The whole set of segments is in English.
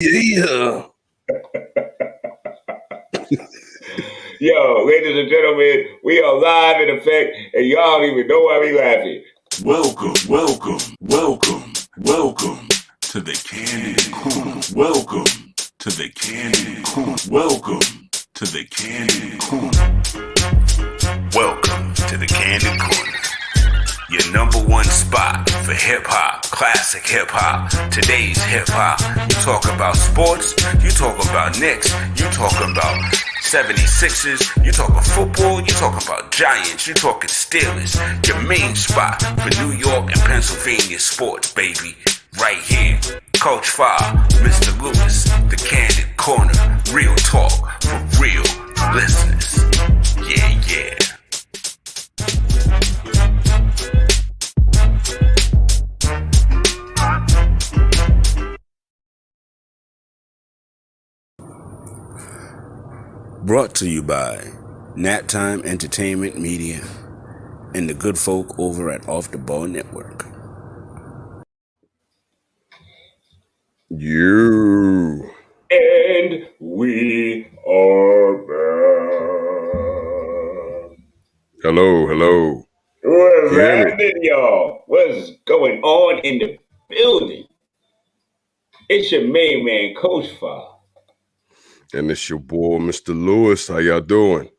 Yeah. Yo, ladies and gentlemen, we are live in effect, and y'all don't even know why we laughing. Welcome to the Candid Corner. Welcome to the Candid Corner. Welcome to the Candid Corner. Welcome to the Candid Corner. Your number one spot for hip-hop, classic hip-hop, today's hip-hop. You talk about sports, you talk about Knicks, you talk about 76ers, you talking football, you talking about Giants, you talking Steelers. Your main spot for New York and Pennsylvania sports, baby. Right here. Coach Fa, Mr. Lewis, the Candid Corner. Real talk for real listeners. Yeah. Brought to you by Nap Time Entertainment Media and the good folk over at Off the Ball Network. And we are back. Hello. What's happening, y'all? What's going on in the building? It's your main man, Coach Fa. And it's your boy, Mr. Lewis. How y'all doing?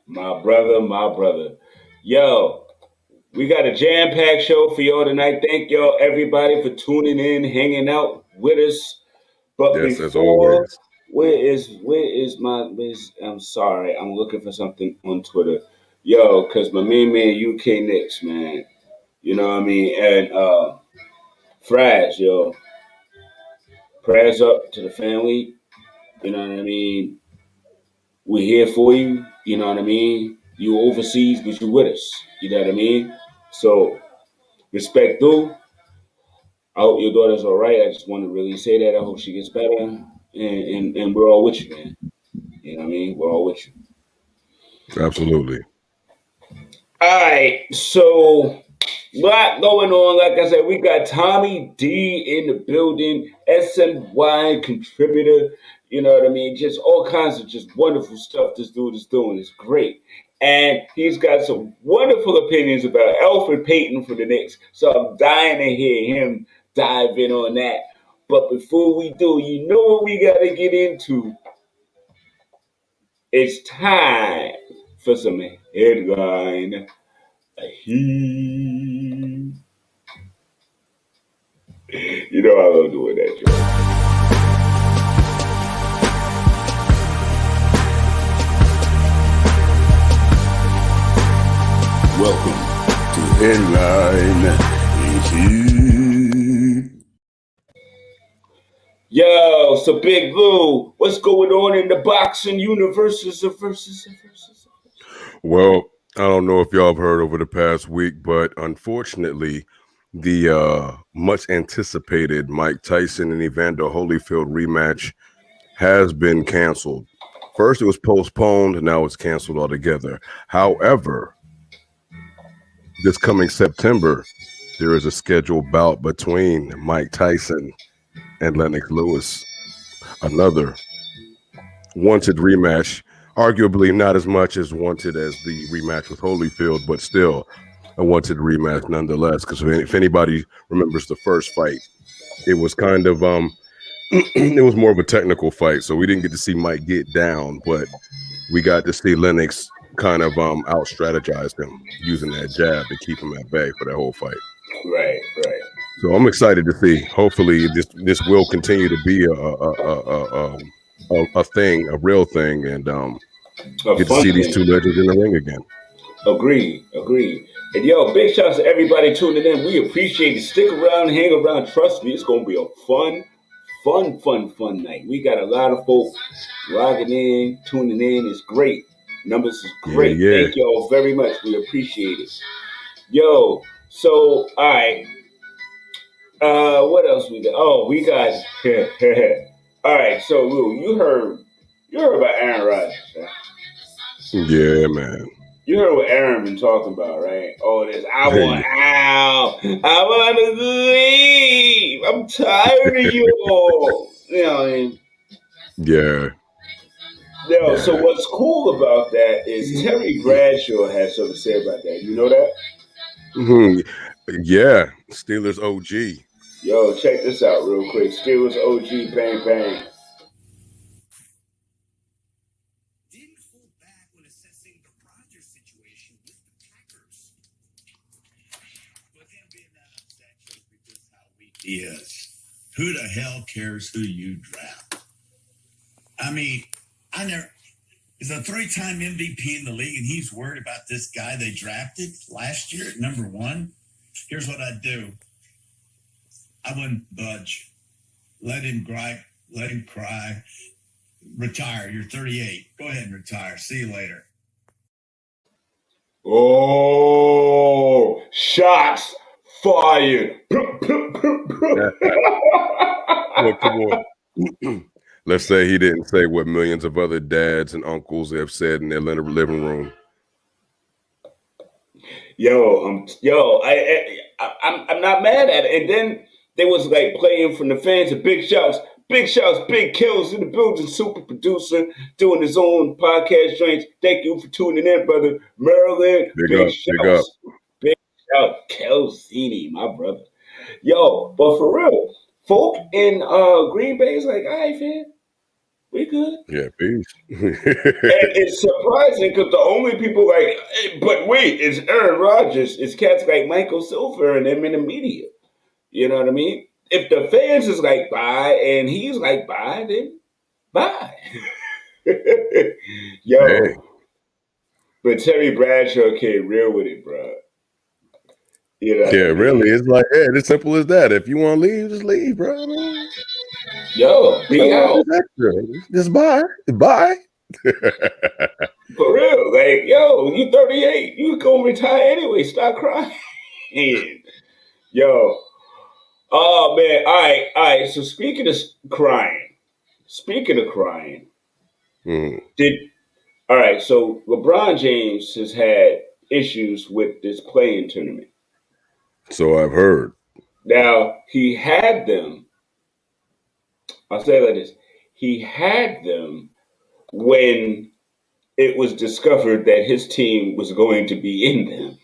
My brother. Yo, we got a jam-packed show for y'all tonight. Thank y'all, everybody, for tuning in, hanging out with us. But yes, before, as always. I'm sorry, I'm looking for something on Twitter. Yo, because my main man, UK Knicks, man. You know what I mean? And Fraz, yo. Prayers up to the family. You know what I mean? We're here for you. You know what I mean? You overseas, but you with us. You know what I mean? So, respect due. I hope your daughter's all right. I just want to really say that. I hope she gets better. And we're all with you, man. You know what I mean? We're all with you. Absolutely. All right. So, lot going on. Like I said, we got Tommy D in the building, SNY contributor. You know what I mean? Just all kinds of just wonderful stuff this dude is doing. It's great. And he's got some wonderful opinions about Elfrid Payton for the Knicks. So I'm dying to hear him dive in on that. But before we do, you know what we got to get into? It's time for some headline. You know I love doing that, Joe. Welcome to Headline. Yo, so Big Blue, what's going on in the boxing universe? Well, I don't know if y'all have heard over the past week, but unfortunately, the much anticipated Mike Tyson and Evander Holyfield rematch has been canceled. First, it was postponed, and now it's canceled altogether. However, this coming September, there is a scheduled bout between Mike Tyson and Lennox Lewis. Another wanted rematch, arguably not as much as wanted as the rematch with Holyfield, but still a wanted rematch nonetheless. Because if anybody remembers the first fight, it was kind of it was more of a technical fight, so we didn't get to see Mike get down, but we got to see Lennox kind of out strategize him using that jab to keep him at bay for that whole fight. Right. So I'm excited to see. Hopefully, this will continue to be a thing, a real thing, and get to see these two legends in the ring again. Agreed. And yo, big shouts to everybody tuning in. We appreciate it. Stick around, hang around. Trust me, it's gonna be a fun night. We got a lot of folks logging in, tuning in. It's great. Numbers is great. Yeah. Thank y'all very much. We appreciate it. Yo, so all right. What else we got? Oh, we got all right, so Lou, you heard about Aaron Rodgers, right? Yeah, man. You heard what Aaron been talking about, right? Oh, this I want out. I want to leave. I'm tired of you all. You know what I mean? Yeah. Yo, so Yeah. what's cool about that is Terry Bradshaw has something to say about that. You know that? Mhm. Yeah. Steelers OG. Yo, check this out real quick. Steelers OG, bang bang. Didn't hold back when assessing the Rodgers situation with the Packers. But him being that upset shows me just how weak he is. Who the hell cares who you draft? I mean, I never. Is a three-time MVP in the league, and he's worried about this guy they drafted last year at number one. Here's what I'd do. I wouldn't budge. Let him gripe. Let him cry. Retire. You're 38. Go ahead and retire. See you later. Oh, shots fired. Well, come on. Let's say he didn't say what millions of other dads and uncles have said in their living room. I'm not mad at it. And then they was like playing from the fans and big shouts, big kills in the building. Super producer doing his own podcast joints. Thank you for tuning in, brother. Maryland, big Big up. shouts, big shout, Kelsini, my brother. Yo, but for real, folk in Green Bay is like, all right, fam, we good. Yeah, peace. And it's surprising because the only people like, hey, but wait, it's Aaron Rodgers, it's cats like Michael Silver and them in the media. You know what I mean? If the fans is like bye and he's like bye, then bye. Yo, Hey. but Terry Bradshaw came real with it, bro. You know Yeah, what I really. mean? It's like, hey, it's simple as that. If you want to leave, just leave, bro. I mean, Yo, be out. just extra. Just bye. Bye. For real. Like, yo, you 38. You gonna retire anyway. Stop crying. Yo. Oh man. All right. So speaking of crying, did all right, so LeBron James has had issues with this playing tournament. So I've heard. Now he had them, I'll say it like this. He had them when it was discovered that his team was going to be in them.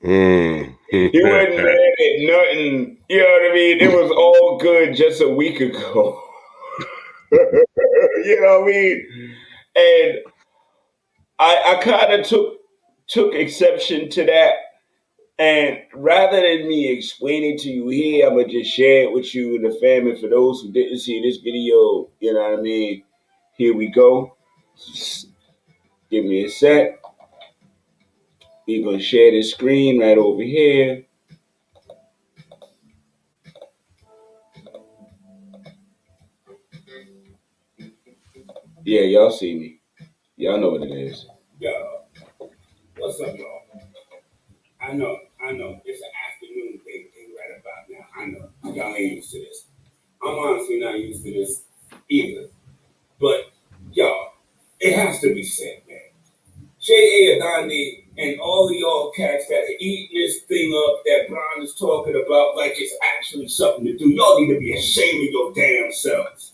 He wasn't mad at nothing. You know what I mean? It was all good just a week ago. You know what I mean? And I kind of took exception to that. And rather than me explaining to you here, I'm gonna just share it with you and the family. For those who didn't see this video, you know what I mean? Here we go. Just give me a sec. We're gonna share this screen right over here. Yeah, y'all see me. Y'all know what it is. Yo, what's up, y'all? I know. It's an afternoon thing right about now. I know. Y'all ain't used to this. I'm honestly not used to this either. But, y'all, it has to be said, man. J.A. Evander and all of y'all cats that are eating this thing up that Brian is talking about like it's actually something to do. Y'all need to be ashamed of your damn selves.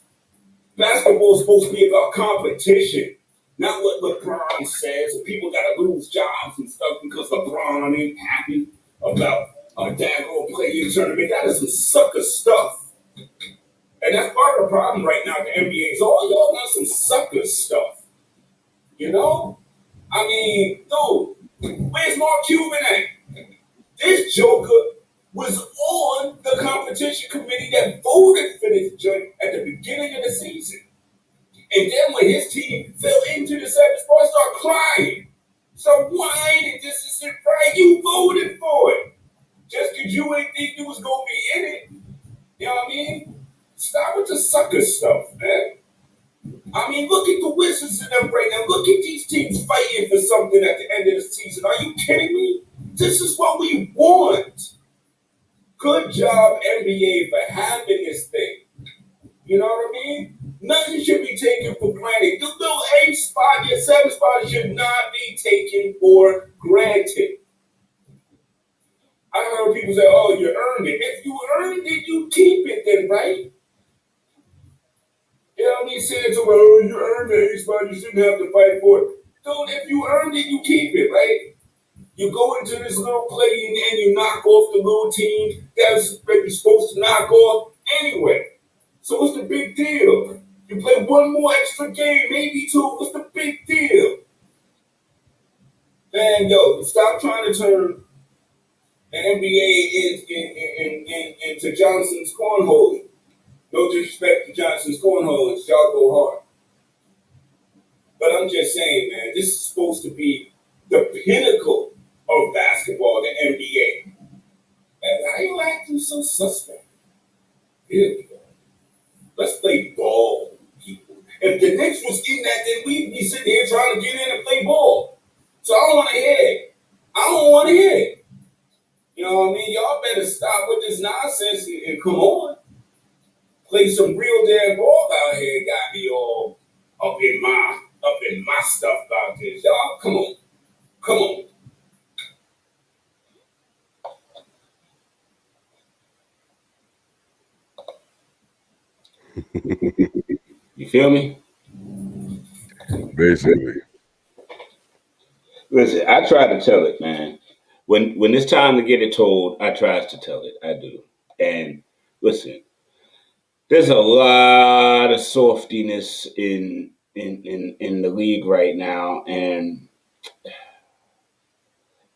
Basketball is supposed to be about competition, not what LeBron says. And people got to lose jobs and stuff because LeBron ain't happy about a daggone play-in tournament. That is some sucker stuff. And that's part of the problem right now at the NBA. So all y'all got some sucker stuff. You know? I mean, dude, where's Mark Cuban at? This joker was on the competition committee that voted for this joint at the beginning of the season. And then when his team fell into the seventh spot, started crying. So why ain't this is right? You voted for it. Just because you ain't think you was going to be in it. You know what I mean? Stop with the sucker stuff, man. I mean, look at the Wizards and them right now. Look at these teams fighting for something at the end of the season. Are you kidding me? This is what we want. Good job, NBA, for having this thing. You know what I mean? Nothing should be taken for granted. The little 8 spot, your 7 spot should not be taken for granted. I heard people say, oh, you earned it. If you earned it, you keep it then, right? be saying to him, oh, you earned the spot, you shouldn't have to fight for it. Dude, if you earned it, you keep it, right? You go into this little play and you knock off the little team that's maybe supposed to knock off anyway. So what's the big deal? You play one more extra game, maybe two. What's the big deal? Man, yo, stop trying to turn the NBA into Johnson's cornhole. No disrespect to Johnson's cornhole, y'all go hard. But I'm just saying, man, this is supposed to be the pinnacle of basketball, the NBA. And why are you acting so suspect? Really? Let's play ball, people. If the Knicks was in that, then we'd be sitting here trying to get in and play ball. So I don't want to hear it. I don't want to hear it. You know what I mean? Y'all better stop with this nonsense and come on. Play some real damn ball out here. Got me all up in my stuff about this. Y'all, come on. Come on. You feel me? Basically. Listen, I try to tell it, man. When it's time to get it told, I try to tell it. I do. And listen, there's a lot of softiness in the league right now, and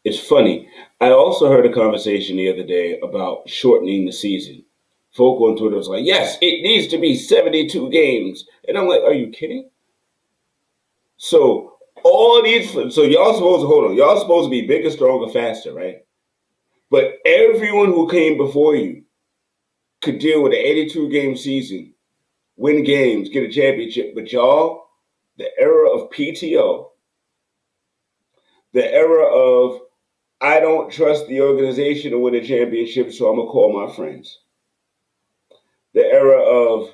it's funny. I also heard a conversation the other day about shortening the season. Folk on Twitter was like, "Yes, it needs to be 72 games," and I'm like, "Are you kidding?" So all these, so y'all supposed to hold on. Y'all supposed to be bigger, stronger, faster, right? But everyone who came before you could deal with an 82 game season, win games, get a championship. But y'all, the era of PTO, the era of I don't trust the organization to win a championship, so I'm gonna call my friends. The era of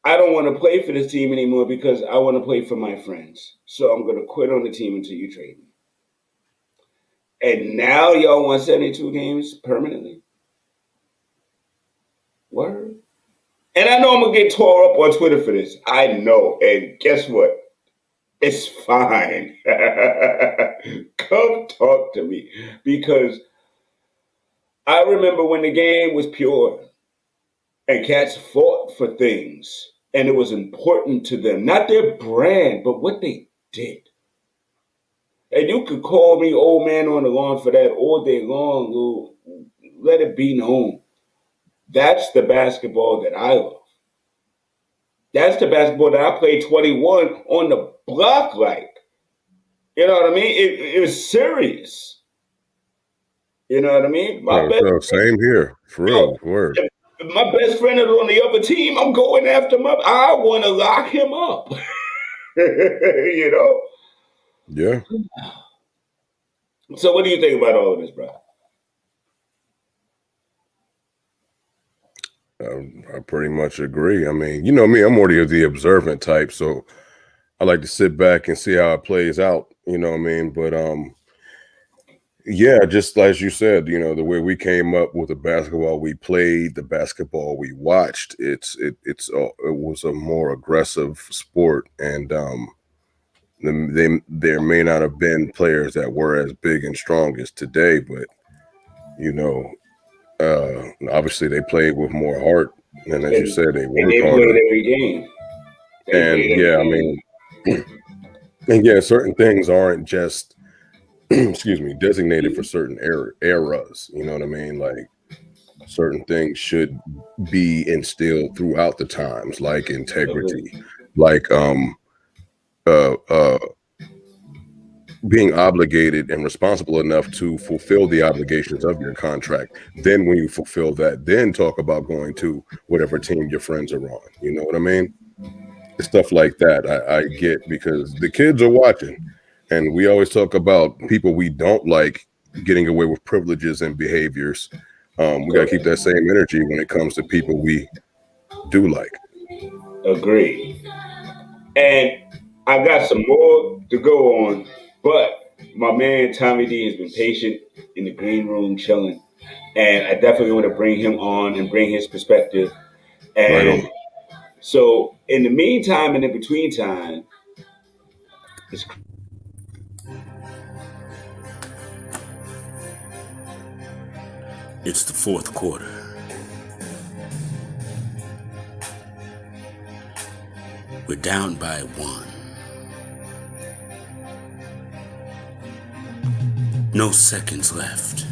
I don't want to play for this team anymore because I want to play for my friends. So I'm gonna quit on the team until you trade me. And now y'all want 72 games permanently? Word. And I know I'm gonna get tore up on Twitter for this. I know. And guess what? It's fine. Come talk to me. Because I remember when the game was pure and cats fought for things and it was important to them. Not their brand, but what they did. And you could call me old man on the lawn for that all day long. Let it be known. That's the basketball that I love. That's the basketball that I played 21 on the block like. You know what I mean? It was serious. You know what I mean? My best Same here. For real. Word. if my best friend is on the other team, I'm going after I want to lock him up. You know? Yeah. So what do you think about all of this, bro? I pretty much agree. I mean, you know me, I'm more the observant type, so I like to sit back and see how it plays out. You know what I mean? But yeah, just as you said, you know, the way we came up with the basketball we played, the basketball we watched, it was a more aggressive sport, and there may not have been players that were as big and strong as today, but you know, obviously they played with more heart, and as you said, they And worked they harder. played every game. And yeah, I mean, and yeah, certain things aren't just excuse me, designated for certain eras. You know what I mean? Like certain things should be instilled throughout the times, like integrity, like uh uh being obligated and responsible enough to fulfill the obligations of your contract. Then when you fulfill that, then talk about going to whatever team your friends are on. You know what I mean? Stuff like that I get, because the kids are watching, and we always talk about people we don't like getting away with privileges and behaviors. We got to keep that same energy when it comes to people we do like. Agreed. And I got some more to go on, but my man Tommy D has been patient in the green room chilling, and I definitely want to bring him on and bring his perspective. Right And on. So in the meantime and in between time, it's the fourth quarter. We're down by 1. No seconds left.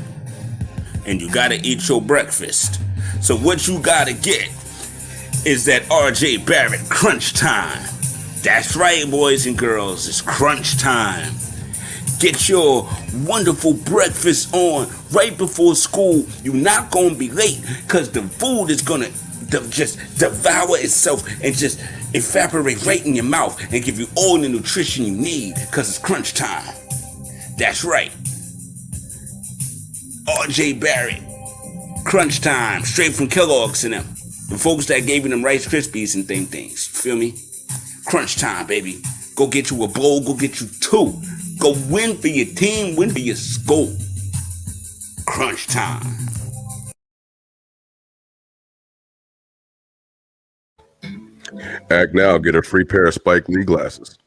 And you gotta eat your breakfast. So what you gotta get is that RJ Barrett crunch time. That's right, boys and girls, it's crunch time. Get your wonderful breakfast on right before school. You're not gonna be late because the food is gonna just devour itself and just evaporate right in your mouth and give you all the nutrition you need because it's crunch time. That's right. RJ Barrett, crunch time, straight from Kellogg's and them. The folks that gave you them Rice Krispies and things. You feel me? Crunch time, baby. Go get you a bowl, go get you 2. Go win for your team, win for your school. Crunch time. Act now, get a free pair of Spike Lee glasses.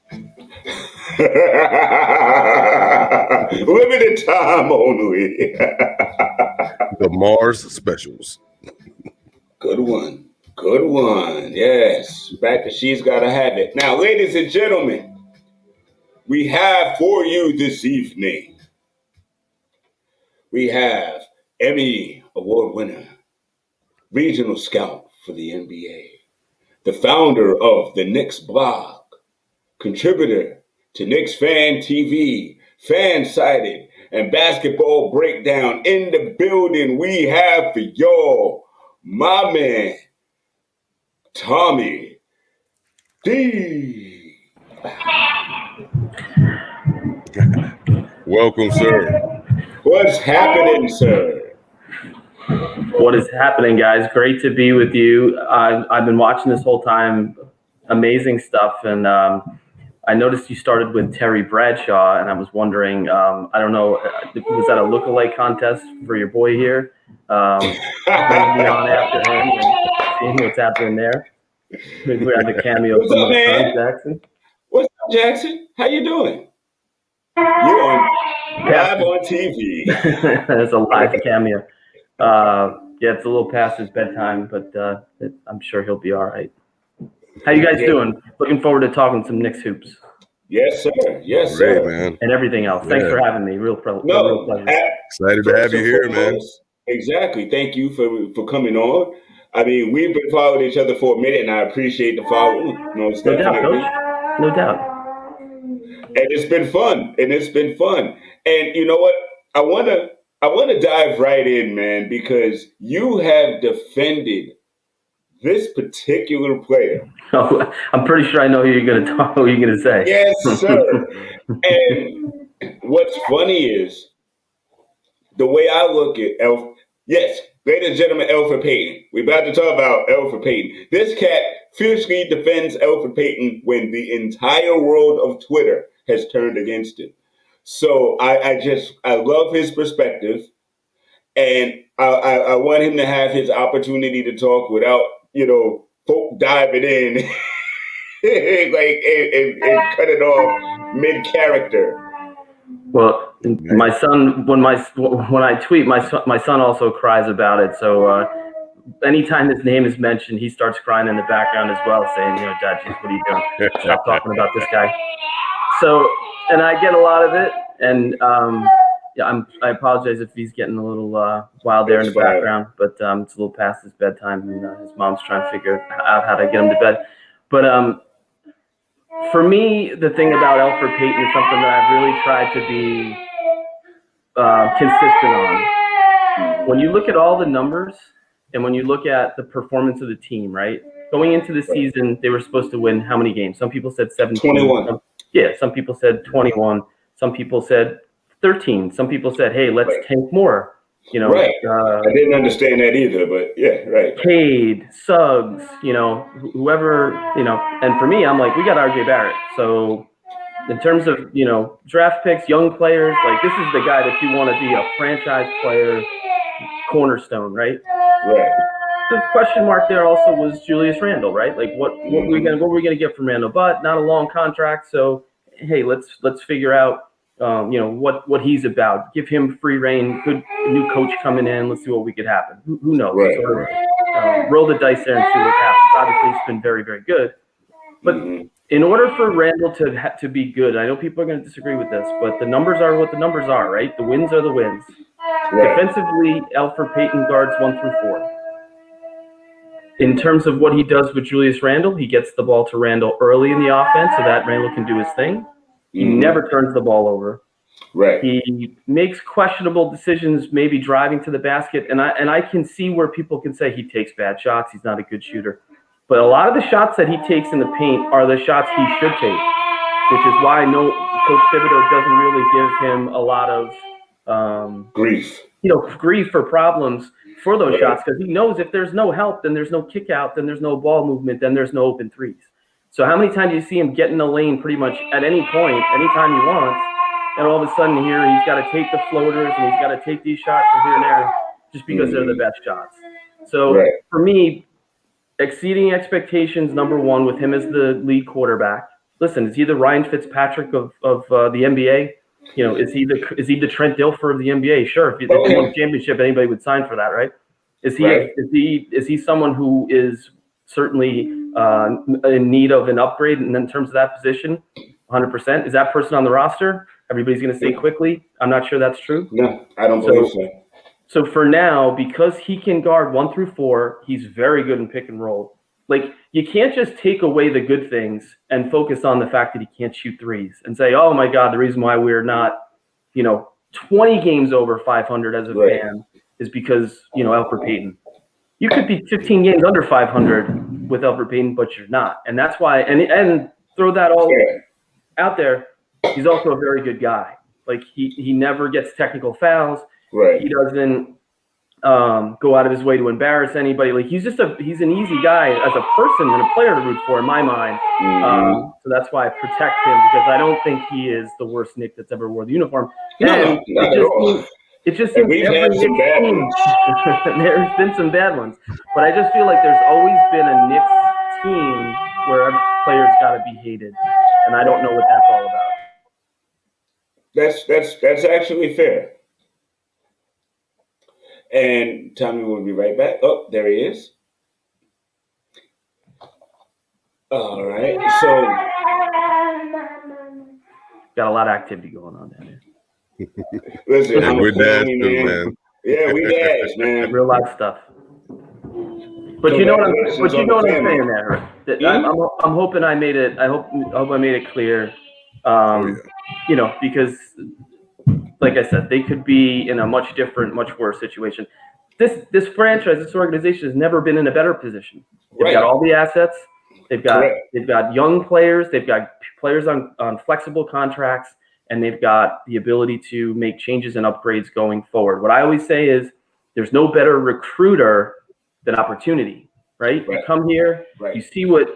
Limited time only. The Mars specials. Good one. Good one. Yes. Back to She's Gotta Have It. Now, ladies and gentlemen, we have for you this evening, we have Emmy Award winner, regional scout for the NBA, the founder of TheKnicksBlog, contributor to KnicksfanTV, FanSided, and Basketball Breakdown. In the building, we have for y'all my man, Tommy D. Welcome, sir. What's happening, sir? What is happening, guys? Great to be with you. I've been watching this whole time. Amazing stuff. And I noticed you started with Terry Bradshaw, and I was wondering, I don't know, was that a lookalike contest for your boy here? Bringing me on after him and seeing what's happening there. Maybe we have a cameo What's from up, man? Jackson. What's up, Jackson? How you doing? You're on live on TV. It's a live cameo. Yeah, it's a little past his bedtime, but I'm sure he'll be all right. How you guys doing? Looking forward to talking some Knicks hoops. Yes, sir. Yes, Great, sir. man. And everything else. Thanks for having me. Real pleasure. Excited to have you here, man. Exactly. Thank you for coming on. I mean, we've been following each other for a minute, and I appreciate the following. No doubt, Coach. No doubt. And it's been fun. And you know what? I wanna dive right in, man, because you have defended this particular player. Oh, I'm pretty sure I know who you're going to say. Yes, sir. And what's funny is the way I look at yes, ladies and gentlemen, Elfrid Payton. We're about to talk about Elfrid Payton. This cat fiercely defends Elfrid Payton when the entire world of Twitter has turned against him. So I love his perspective, and I want him to have his opportunity to talk without, folk diving in and cut it off mid-character. Well, my son, when I tweet, my son also cries about it. So anytime his name is mentioned, he starts crying in the background as well, saying, Dad, what are you doing? Stop talking about this guy. So, and I get a lot of it, and I apologize if he's getting a little wild there in the background, but it's a little past his bedtime, and his mom's trying to figure out how to get him to bed. But for me, the thing about Elfrid Payton is something that I've really tried to be consistent on. When you look at all the numbers and when you look at the performance of the team, right? Going into the season, they were supposed to win how many games? Some people said 17. 21. Some people said 21. Some people said 13. Some people said, hey, let's tank more. Right. I didn't understand that either, but yeah, right. Cade, Suggs, whoever, and for me, I'm like, we got RJ Barrett. So in terms of, draft picks, young players, like this is the guy that you want to be a franchise player cornerstone, right? Right. the question mark there also was Julius Randle, right? Like what were we gonna get from Randle? But not a long contract, so hey, let's figure out what he's about. Give him free reign. Good new coach coming in. Let's see what we could happen. Who knows? Right. Sort of, roll the dice there and see what happens. Obviously, it's been very, very good. But in order for Randle to be good, I know people are going to disagree with this, but the numbers are what the numbers are, right? The wins are the wins. Right. Defensively, Elfrid Payton guards 1 through 4. In terms of what he does with Julius Randle, he gets the ball to Randle early in the offense so that Randle can do his thing. He never turns the ball over. Right. He makes questionable decisions, maybe driving to the basket, and I can see where people can say he takes bad shots. He's not a good shooter. But a lot of the shots that he takes in the paint are the shots he should take, which is why Coach Thibodeau doesn't really give him a lot of grief or problems for those shots, because he knows if there's no help, then there's no kick out, then there's no ball movement, then there's no open threes. So how many times do you see him get in the lane pretty much at any point, anytime he wants, and all of a sudden here he's got to take the floaters and he's got to take these shots from here and there just because they're the best shots. So for me, exceeding expectations, number one, with him as the lead quarterback. Listen, is he the Ryan Fitzpatrick of the NBA? Is he the Trent Dilfer of the NBA? Sure, if he won a championship, anybody would sign for that, right? Is he someone who is certainly in need of an upgrade in terms of that position? 100%. Is that person on the roster? Everybody's going to say quickly. I'm not sure that's true. No, I don't believe so. So for now, because he can guard 1 through 4, he's very good in pick and roll. Like, you can't just take away the good things and focus on the fact that he can't shoot threes and say, oh my God, the reason why we're not, 20 games over 500 as a fan is because, Elfrid Payton. You could be 15 games under 500 with Elfrid Payton, but you're not. And that's why, and throw that all out there, he's also a very good guy. Like, he never gets technical fouls. Right. He doesn't go out of his way to embarrass anybody. Like, he's an easy guy as a person and a player to root for in my mind. So that's why I protect him, because I don't think he is the worst Knick that's ever wore the uniform. It just seems we've every had some bad ones. There's been some bad ones, but I just feel like there's always been a Knicks team where every player's got to be hated, and I don't know what that's all about. That's actually fair. And Tommy will be right back. Oh, there he is. All right. So got a lot of activity going on down here. Listen, yeah, we're dads too, man. Yeah, we dads, man. Real life stuff. But you know what I'm saying there. I'm hoping I made it. I hope I made it clear. Because, like I said, they could be in a much different, much worse situation. This franchise, this organization has never been in a better position. They've got all the assets. They've got young players. They've got players on flexible contracts, and they've got the ability to make changes and upgrades going forward. What I always say is there's no better recruiter than opportunity, right? You come here, you see what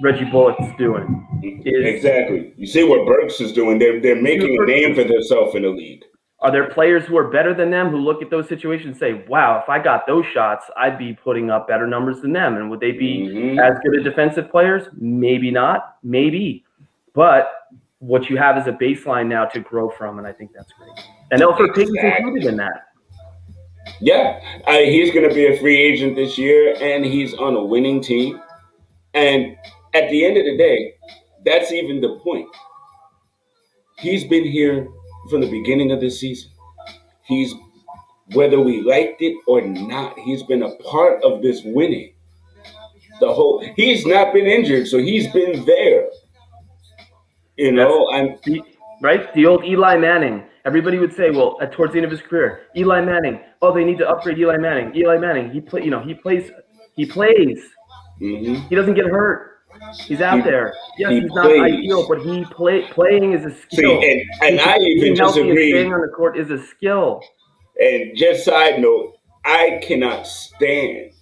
Reggie Bullock's doing. Exactly. You see what Burks is doing. They're making a name for themselves in the league. Are there players who are better than them who look at those situations and say, wow, if I got those shots, I'd be putting up better numbers than them? And would they be as good as defensive players? Maybe not. Maybe. But what you have is a baseline now to grow from, and I think that's great. And Elfrid Payton's included in that. Yeah. He's going to be a free agent this year, and he's on a winning team. And at the end of the day, that's even the point. He's been here from the beginning of the season. Whether we liked it or not, he's been a part of this winning. He's not been injured, so he's been there. Right? The old Eli Manning. Everybody would say, well, towards the end of his career, Eli Manning. Oh, they need to upgrade Eli Manning. Eli Manning. He plays. Mm-hmm. He doesn't get hurt. He's out there. Yes, he's not ideal, but playing is a skill. See, and I even disagree. Staying on the court is a skill. And just side note, I cannot stand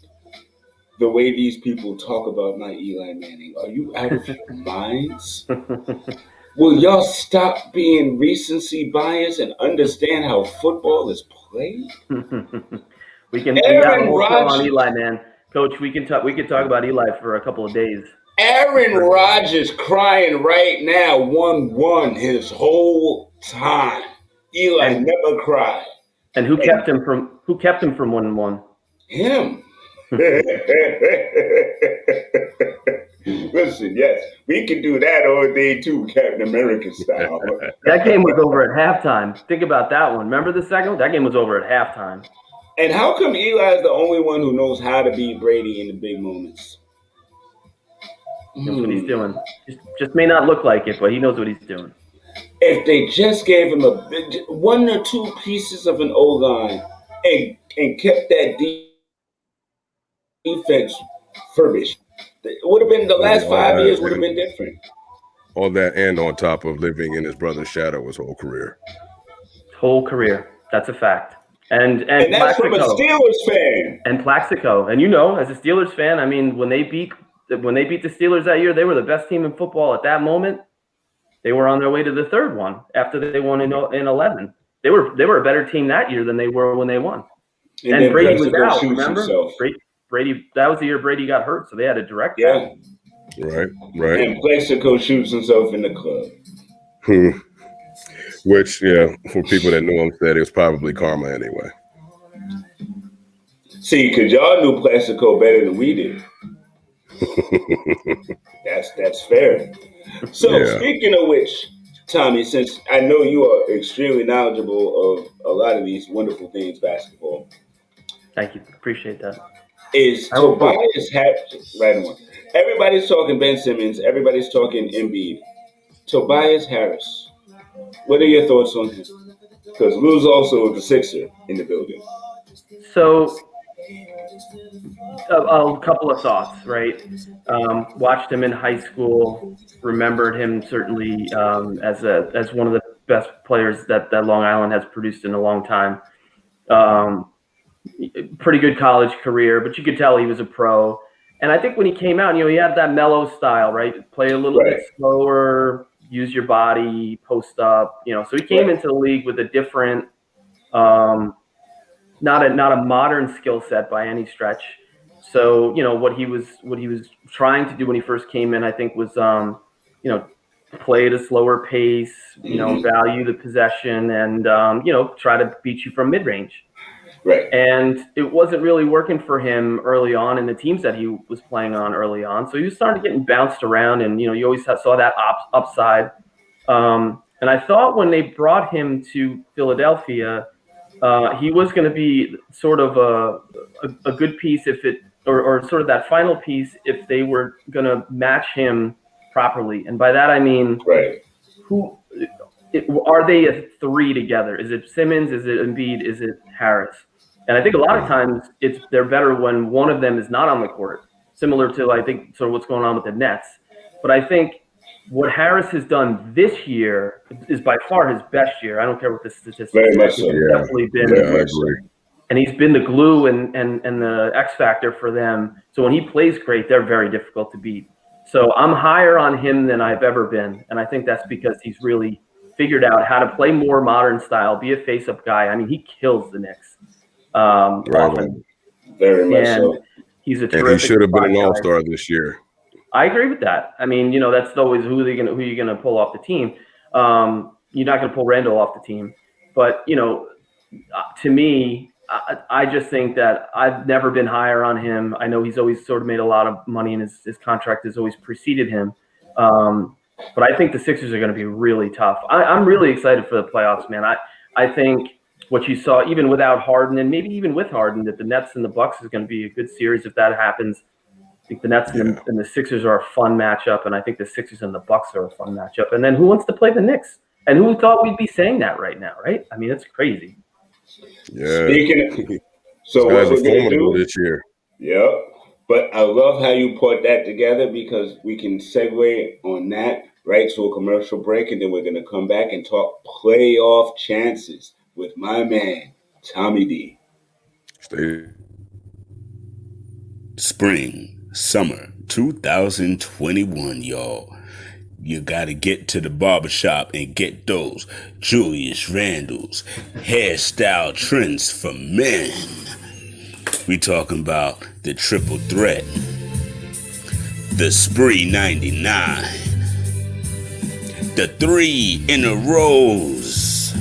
the way these people talk about my Eli Manning. Are you out of your minds? Will y'all stop being recency bias and understand how football is played? We got a whole show on Eli, man. Coach, we can talk about Eli for a couple of days. Aaron Rodgers crying right now, 1-1 his whole time. Eli never cried. And who kept him from 1-1? Him. Listen, yes, we can do that all day too, Captain America style. That game was over at halftime. Think about that one. Remember the second one? That game was over at halftime. And how come Eli is the only one who knows how to beat Brady in the big moments? He knows what he's doing. Just may not look like it, but he knows what he's doing. If they just gave him one or two pieces of an O-line and kept that defense furbished, it would have been the last 5 years would have been different. All that, and on top of living in his brother's shadow his whole career. That's a fact. And that's from a Steelers fan. And Plaxico. And as a Steelers fan, I mean, when they beat the Steelers that year, they were the best team in football at that moment. They were on their way to the third one after they won in 11. They were a better team that year than they were when they won. And Brady was out, remember? Brady, that was the year Brady got hurt, so they had a direct Right. And Plaxico shoots himself in the club. Which, for people that know him, said it was probably karma anyway. See, because y'all knew Plaxico better than we did. That's fair. So, Speaking of which, Tommy, since I know you are extremely knowledgeable of a lot of these wonderful things basketball. Thank you. Appreciate that. Is Tobias Harris, right on. Everybody's talking Ben Simmons. Everybody's talking Embiid. Tobias Harris. What are your thoughts on him? Because Lou's also the Sixer in the building. So, a couple of thoughts, right? Watched him in high school. Remembered him certainly as one of the best players that Long Island has produced in a long time. Pretty good college career, but you could tell he was a pro. And I think when he came out, he had that mellow style, right? Play a little bit slower, use your body, post up, So he came into the league with a different, not a modern skill set by any stretch. So what he was trying to do when he first came in, I think, was play at a slower pace, value the possession, and try to beat you from mid range. Right. And it wasn't really working for him early on in the teams that he was playing on early on. So he was starting to get bounced around, and you always saw that upside. And I thought when they brought him to Philadelphia, he was going to be sort of a good piece or sort of that final piece if they were going to match him properly. And by that I mean, are they a three together? Is it Simmons? Is it Embiid? Is it Harris? And I think a lot of times they're better when one of them is not on the court, similar to, I think, sort of what's going on with the Nets. But I think what Harris has done this year is by far his best year. I don't care what the statistics are. Very much so. He's definitely been. I agree. And he's been the glue and the X factor for them. So when he plays great, they're very difficult to beat. So I'm higher on him than I've ever been. And I think that's because he's really figured out how to play more modern style, be a face-up guy. I mean, he kills the Knicks. Often. Very much so. He's a terrific. And he should have been an all-star this year. I agree with that. I mean, that's always who you're gonna pull off the team. You're not gonna pull Randall off the team, but to me, I just think that I've never been higher on him. I know he's always sort of made a lot of money, and his contract has always preceded him. But I think the Sixers are going to be really tough. I'm really excited for the playoffs, man. I think what you saw, even without Harden, and maybe even with Harden, that the Nets and the Bucks is going to be a good series if that happens. I think the Nets and the Sixers are a fun matchup, and I think the Sixers and the Bucks are a fun matchup. And then who wants to play the Knicks? And who thought we'd be saying that right now, right? I mean, it's crazy. Yeah. So what we're going to do this year. Yep. But I love how you put that together, because we can segue on that right to a commercial break, and then we're going to come back and talk playoff chances with my man, Tommy D. Spring, summer 2021, y'all. You got to get to the barbershop and get those Julius Randle's Hairstyle Trends for men. We talking about the triple threat. The Spree 99. The 3 in a rows.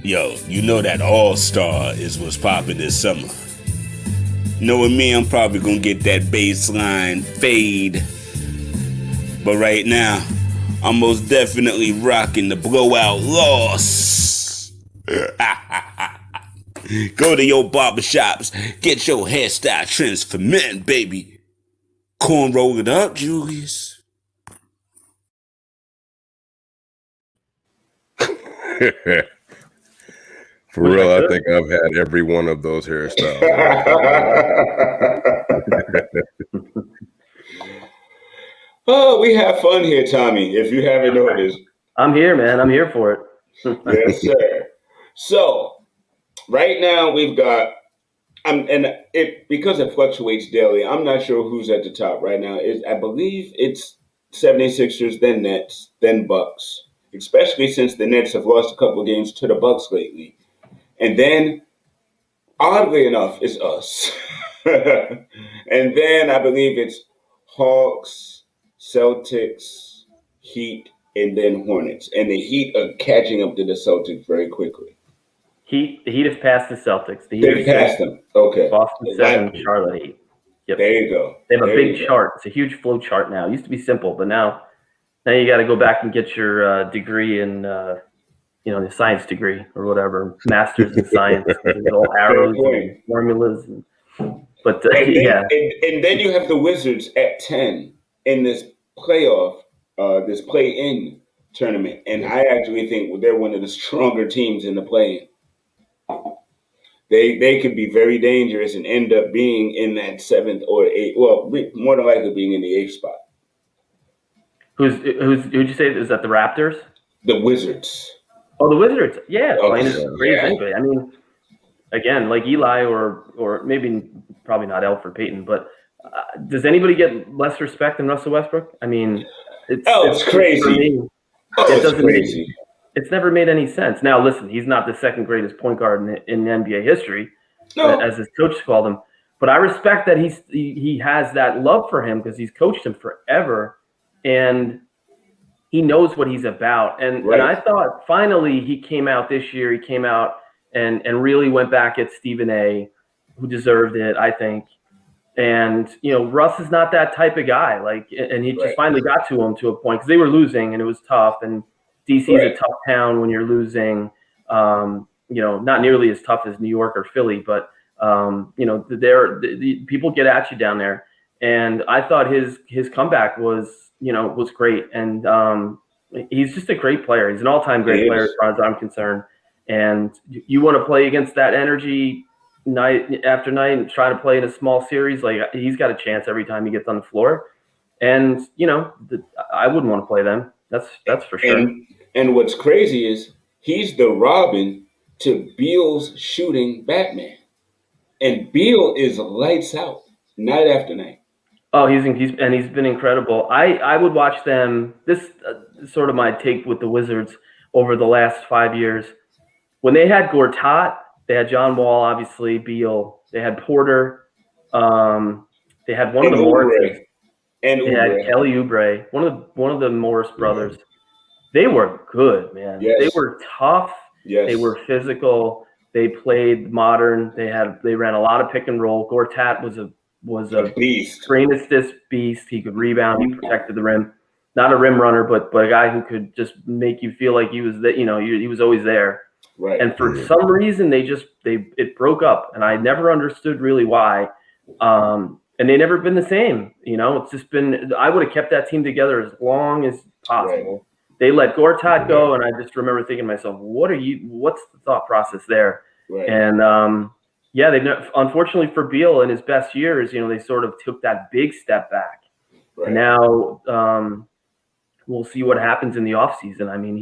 Yo, you know that All-Star is what's popping this summer. Knowing me, I'm probably gonna get that baseline fade. But right now, I'm most definitely rocking the blowout loss. Go to your barbershops, get your hairstyle trends for men, baby. Corn roll it up, Julius. For real, I think I've had every one of those hairstyles. Oh, we have fun here, Tommy, if you haven't noticed. I'm here, man. I'm here for it. Yes, sir. So, right now we've got, because it fluctuates daily, I'm not sure who's at the top right now. I believe it's 76ers, then Nets, then Bucks, especially since the Nets have lost a couple of games to the Bucks lately. And then, oddly enough, it's us. And then I believe it's Hawks, Celtics, Heat, and then Hornets. And the Heat are catching up to the Celtics very quickly. The Heat have passed the Celtics. They've passed them. Okay. Boston 7, Charlotte 8. Yep. There you go. They have a big chart. It's a huge flow chart now. It used to be simple, but now you got to go back and get your degree in the science degree or whatever, master's in science, all arrows and formulas. But and then you have the Wizards at 10 in this playoff, this play-in tournament, and I actually think they're one of the stronger teams in the play-in. They could be very dangerous and end up being in that 7th or 8th. Well, more than likely being in the 8th spot. Who'd you say? Is that the Raptors? The Wizards. Oh, the Wizards. Yeah, playing as great as anybody. I mean, again, like Eli or maybe probably not Alfred Payton, but does anybody get less respect than Russell Westbrook? I mean, it's crazy. For me, it's crazy. It's never made any sense. Now, listen, he's not the second greatest point guard in NBA history, as his coach called him. But I respect that he has that love for him because he's coached him forever, and he knows what he's about. And I thought finally he came out this year. He came out and really went back at Stephen A., who deserved it, I think. And, Russ is not that type of guy. And he just finally got to him to a point because they were losing and it was tough. And DC is a tough town when you're losing, not nearly as tough as New York or Philly, but, the people get at you down there. And I thought his comeback was great. And he's just a great player. He's an all-time great player as far as I'm concerned. And you want to play against that energy night after night and try to play in a small series, like he's got a chance every time he gets on the floor. And, I wouldn't want to play them. That's for sure. And what's crazy is he's the Robin to Beal's shooting Batman. And Beal is lights out night after night. Oh, he's been incredible. I would watch them. This is sort of my take with the Wizards over the last 5 years. When they had Gortat, they had John Wall, obviously, Beal. They had Porter. They had one of the Morrises. And they had Kelly Oubre, one of the Morris brothers. They were good, man. Yes. They were tough. Yes. They were physical. They played modern. They ran a lot of pick and roll. Gortat was a beast, screen assist beast. He could rebound. He protected the rim. Not a rim runner, but a guy who could just make you feel like he was he was always there. Right. And for some reason, it broke up, and I never understood really why. And they never been the same. It's just been. I would have kept that team together as long as possible. Right. They let Gortat go, and I just remember thinking to myself, what's the thought process there? Right. And unfortunately for Beal in his best years, they sort of took that big step back. Right. And now we'll see what happens in the offseason. I mean,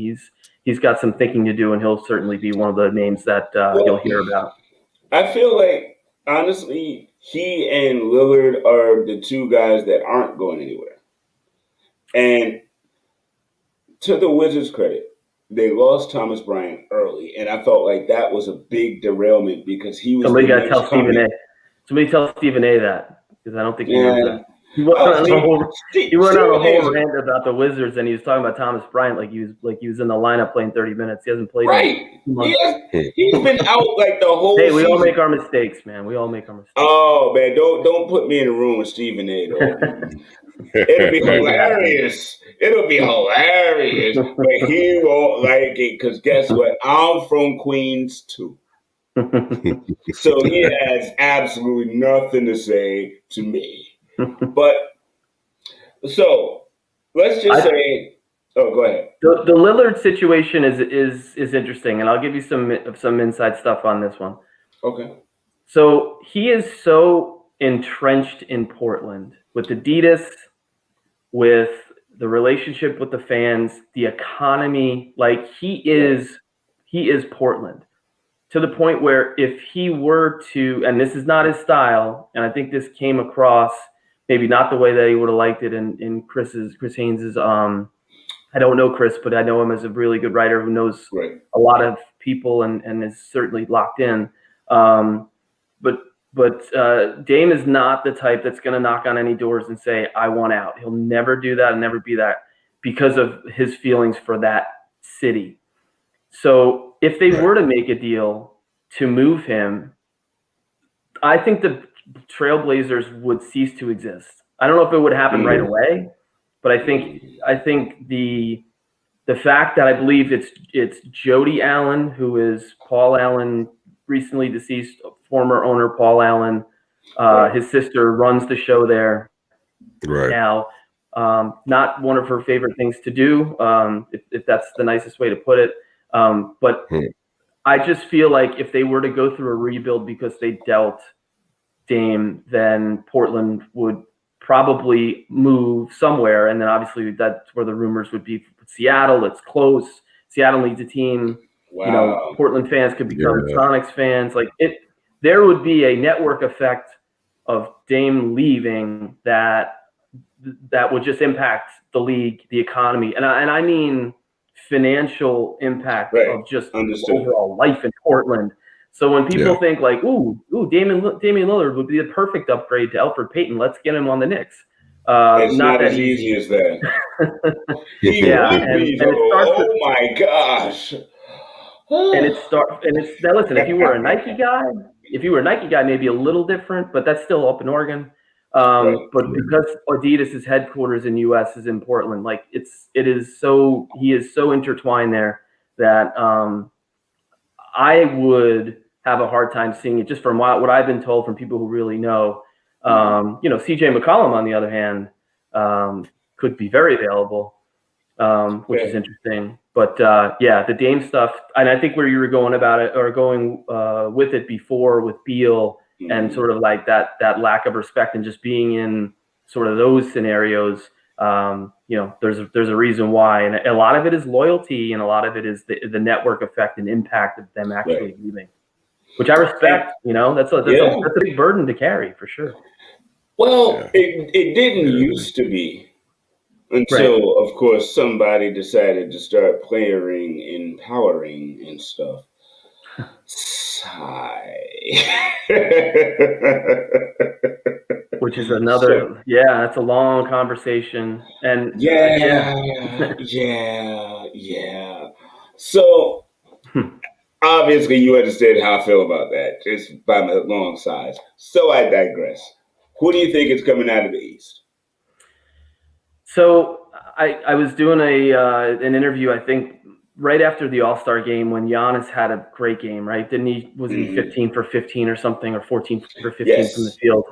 he's got some thinking to do, and he'll certainly be one of the names that you'll hear about. I feel like, honestly, he and Lillard are the two guys that aren't going anywhere. And to the Wizards' credit, they lost Thomas Bryant early, and I felt like that was a big derailment because he was Somebody the got to next tell Stephen A. coming. Somebody tell Stephen A. that, because I don't think he knows Yeah. that. He went on a whole Stephen rant about the Wizards, and he was talking about Thomas Bryant like he was in the lineup playing 30 minutes. He hasn't played right. in 2 months. He's been out like the whole Hey, we season. all make our mistakes, man. We all make our mistakes. Oh man, don't put me in a room with Stephen A. though. It'll be hilarious. It'll be hilarious, but he won't like it because guess what? I'm from Queens too. So he has absolutely nothing to say to me. But so let's just say, oh, go ahead. The Lillard situation is interesting, and I'll give you some inside stuff on this one. Okay. So he is so entrenched in Portland with Adidas, with the relationship with the fans, the economy. Like he is Portland, to the point where if he were to, and this is not his style, and I think this came across maybe not the way that he would have liked it in Chris Haynes's. I don't know Chris, but I know him as a really good writer who knows a lot of people and is certainly locked in. But Dame is not the type that's going to knock on any doors and say, I want out. He'll never do that and never be that because of his feelings for that city. So if they were to make a deal to move him, I think the Trailblazers would cease to exist. I don't know if it would happen right away, but I think the fact that I believe it's Jody Allen, who is Paul Allen, recently deceased former owner Paul Allen. His sister runs the show there now. Not one of her favorite things to do, if that's the nicest way to put it. But I just feel like if they were to go through a rebuild because they dealt Dame, then Portland would probably move somewhere. And then obviously that's where the rumors would be. Seattle, it's close. Seattle needs a team. Wow. You know, Portland fans could become Sonics fans. Like there would be a network effect of Dame leaving that would just impact the league, the economy. And I mean financial impact of just overall life in Portland. So when people think like, ooh, Damian Lillard would be the perfect upgrade to Elfrid Payton, let's get him on the Knicks. It's not as easy as that. Oh my gosh. Now listen, if you were a Nike guy, maybe a little different, but that's still up in Oregon. But because Adidas' headquarters in US is in Portland, like he is so intertwined there that I would have a hard time seeing it, just from what I've been told from people who really know. CJ McCollum, on the other hand, could be very available, which is interesting. But the Dame stuff, and I think where you were going about it, or going with it before with Beal, and sort of like that lack of respect and just being in sort of those scenarios. There's a reason why, and a lot of it is loyalty, and a lot of it is the network effect and impact of them actually leaving, which I respect. That's a big burden to carry for sure. Well, it didn't used to be until, of course, somebody decided to start empowering and stuff. Which is another, that's a long conversation. And So obviously you understand how I feel about that, just by my long size. So I digress. Who do you think is coming out of the East? So I was doing an interview, I think, right after the All-Star game when Giannis had a great game, right? Didn't he? Was he 15 for 15 or something, or 14 for 15 from the field?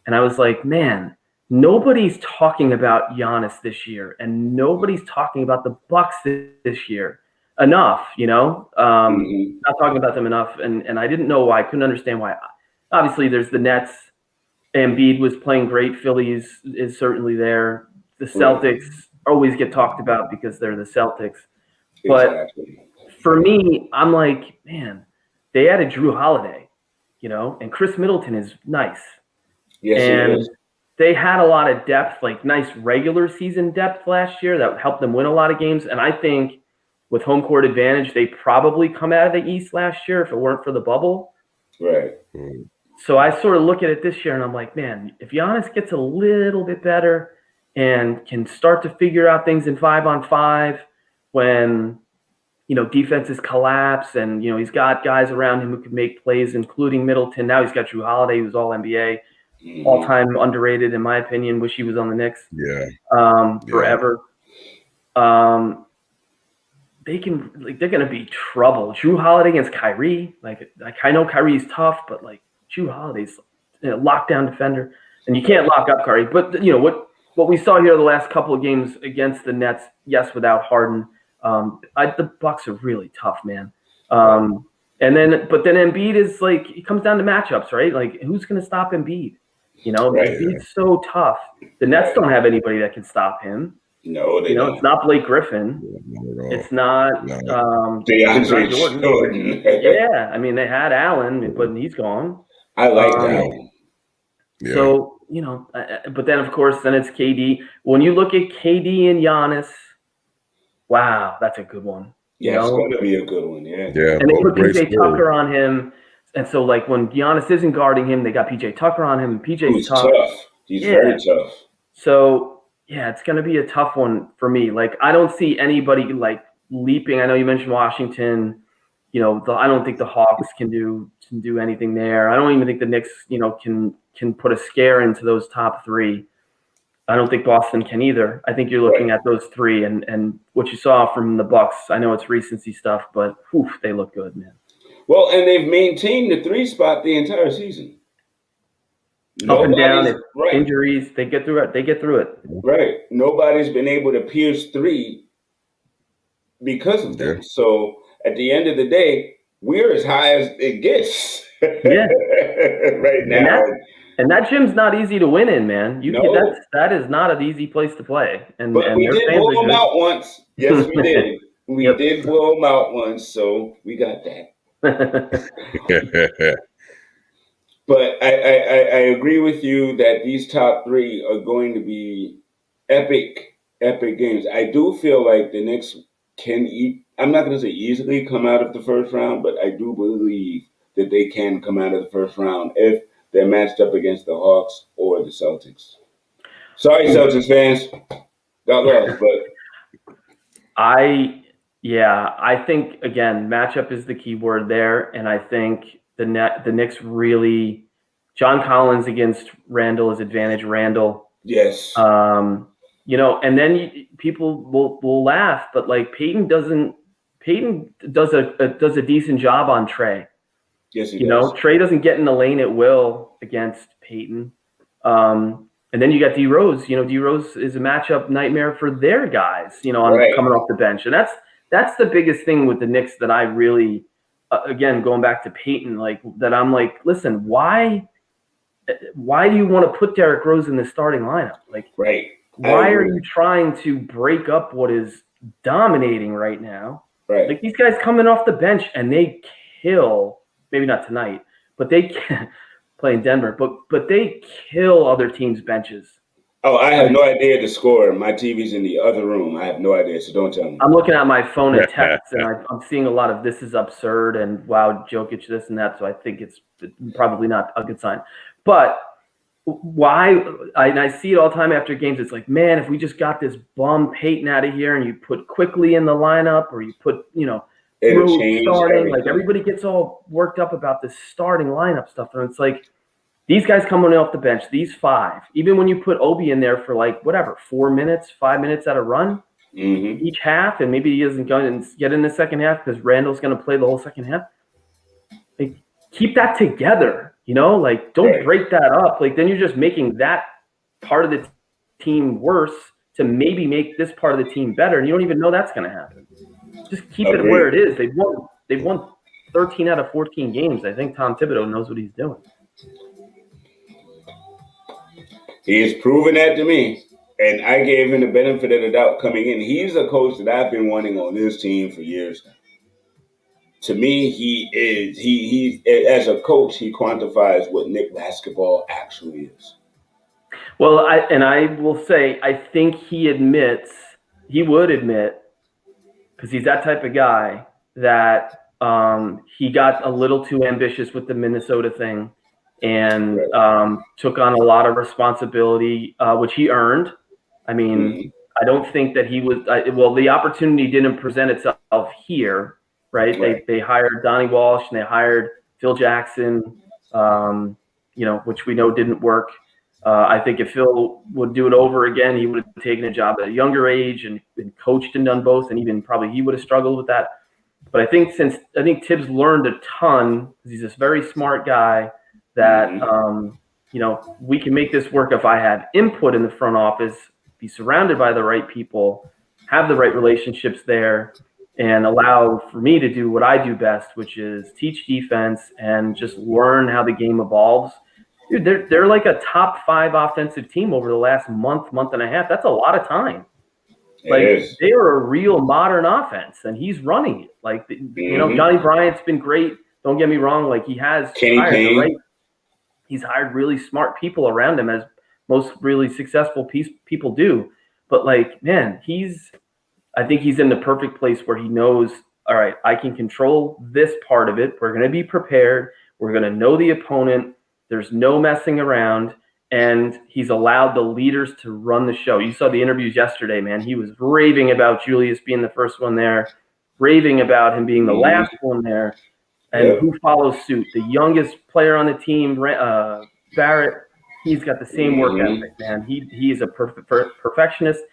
And I was like, man, nobody's talking about Giannis this year, and nobody's talking about the Bucks this year enough. Not talking about them enough, and I didn't know why. I couldn't understand why. Obviously, there's the Nets. Embiid was playing great. Phillies is certainly there. The Celtics always get talked about because they're the Celtics. But for me, I'm like, man, they added Drew Holiday, and Chris Middleton is nice. Yes, and they had a lot of depth, like nice regular season depth last year that helped them win a lot of games. And I think with home court advantage, they probably come out of the East last year if it weren't for the bubble. Right. So I sort of look at it this year and I'm like, man, if Giannis gets a little bit better and can start to figure out things in 5-on-5 when, defenses collapse and, he's got guys around him who can make plays, including Middleton. Now he's got Drew Holiday, who's all NBA, all-time underrated, in my opinion. Wish he was on the Knicks. Yeah. Forever. They're going to be trouble. Drew Holiday against Kyrie. Like I know Kyrie's tough, but Drew Holiday's a lockdown defender, and you can't lock up Kyrie. But what we saw here the last couple of games against the Nets, yes, without Harden, the Bucks are really tough, man. But then Embiid is it comes down to matchups, right? Like who's going to stop Embiid? Embiid's so tough. The Nets don't have anybody that can stop him. No, they don't. It's not Blake Griffin. It's not DeAndre Jordan. Yeah, I mean they had Allen, but he's gone. I like that. Yeah. So but then of course it's KD. When you look at KD and Giannis, wow, that's a good one. Yeah, it's going to be a good one. Yeah. Yeah. And they put PJ Tucker on him, and so when Giannis isn't guarding him, they got PJ Tucker on him, and PJ's tough. He's very tough. So. Yeah, it's going to be a tough one for me. I don't see anybody leaping. I know you mentioned Washington. I don't think the Hawks can do anything there. I don't even think the Knicks, can put a scare into those top three. I don't think Boston can either. I think you're looking at those three and what you saw from the Bucks. I know it's recency stuff, but they look good, man. Well, and they've maintained the 3 spot the entire season. Up and down, injuries, they get through it. Right. Nobody's been able to pierce 3 because of them. So at the end of the day, we're as high as it gets right now. And that gym's not easy to win in, man. That is not an easy place to play. But we did blow them out once. Yes, we did. We did blow them out once, so we got that. But I agree with you that these top 3 are going to be epic games. I do feel like the Knicks can I'm not going to say easily come out of the first round, but I do believe that they can come out of the first round if they're matched up against the Hawks or the Celtics. Sorry, Celtics fans. God love, but I think again, matchup is the key word there, and I think the Knicks really, John Collins against Randall is advantage Randall. Yes. And then people will laugh, but Peyton does a decent job on Trey. Yes, he does. Trey doesn't get in the lane at will against Peyton. And then you got D Rose. D Rose is a matchup nightmare for their guys. Coming off the bench, and that's the biggest thing with the Knicks that I really. Again, going back to Peyton, that I'm listen, why do you want to put Derrick Rose in the starting lineup? Why are you trying to break up what is dominating right now? Right. These guys coming off the bench and they kill, maybe not tonight, but they can play in Denver, but they kill other teams' benches. Oh, I have no idea the score. My TV's in the other room. I have no idea, so don't tell me. I'm looking at my phone and text, and I'm seeing a lot of this is absurd and wow, Jokic this and that, so I think it's probably not a good sign. But why – I see it all the time after games. It's man, if we just got this bum Peyton out of here and you put Quickly in the lineup or you put, Rose starting. Everybody gets all worked up about this starting lineup stuff, and it's these guys coming off the bench, these 5, even when you put Obi in there for 4 minutes, 5 minutes at a run each half, and maybe he isn't going to get in the second half because Randall's going to play the whole second half. Keep that together, don't break that up. Then you're just making that part of the team worse to maybe make this part of the team better, and you don't even know that's going to happen. Just keep it where it is. They've won 13 out of 14 games. I think Tom Thibodeau knows what he's doing. He has proven that to me, and I gave him the benefit of the doubt coming in. He's a coach that I've been wanting on this team for years. To me, he as a coach, he quantifies what Knick basketball actually is. Well, I will say, I think he would admit because he's that type of guy that he got a little too ambitious with the Minnesota thing and took on a lot of responsibility, which he earned. I mean, I don't think that he was well, the opportunity didn't present itself here, right? They hired Donnie Walsh and they hired Phil Jackson, which we know didn't work. I think if Phil would do it over again, he would have taken a job at a younger age and coached and done both, and even probably he would have struggled with that. But I think Tibbs learned a ton because he's this very smart guy that we can make this work if I have input in the front office, be surrounded by the right people, have the right relationships there, and allow for me to do what I do best, which is teach defense and just learn how the game evolves. Dude, they're like a top 5 offensive team over the last month and a half. That's a lot of time. Like they are a real modern offense, and he's running it. Like Johnny Bryant's been great. Don't get me wrong. Like he's hired really smart people around him, as most really successful people do. But like, man, I think he's in the perfect place where he knows, all right, I can control this part of it. We're going to be prepared. We're going to know the opponent. There's no messing around. And he's allowed the leaders to run the show. You saw the interviews yesterday, man. He was raving about Julius being the first one there, raving about him being the last one there. And who follows suit? The youngest player on the team, Barrett, he's got the same work ethic, man. He is a perfectionist.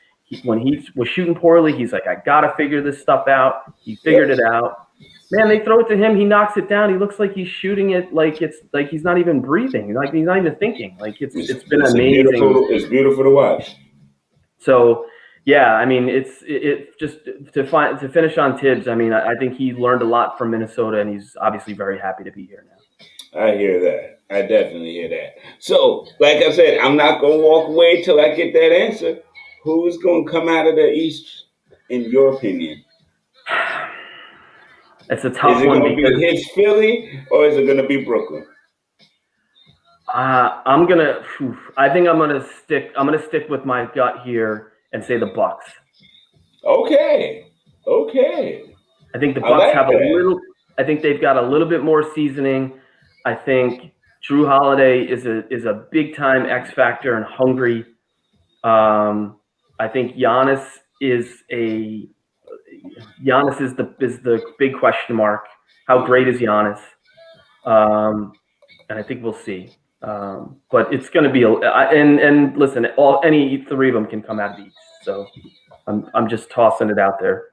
When he was shooting poorly, he's like, I got to figure this stuff out. He figured it out. Man, they throw it to him. He knocks it down. He looks like he's shooting it like it's like he's not even breathing. Like he's not even thinking. Like it's been amazing. It's beautiful to watch. So, yeah, I mean, it's just to finish on Tibbs. I mean, I think he learned a lot from Minnesota, and he's obviously very happy to be here now. I hear that. I definitely hear that. So, like I said, I'm not going to walk away till I get that answer. Who's going to come out of the East, in your opinion? It's a tough one. Is it going to be his Philly, or is it going to be Brooklyn? I think I'm gonna stick with my gut here and say the Bucks. Okay. I think the Bucks I think they've got a little bit more seasoning. I think Drew Holiday is a big time X factor and hungry. I think Giannis is the big question mark. How great is Giannis? And I think we'll see. But it's going to be and listen, any 3 of them can come out of the East. So I'm just tossing it out there.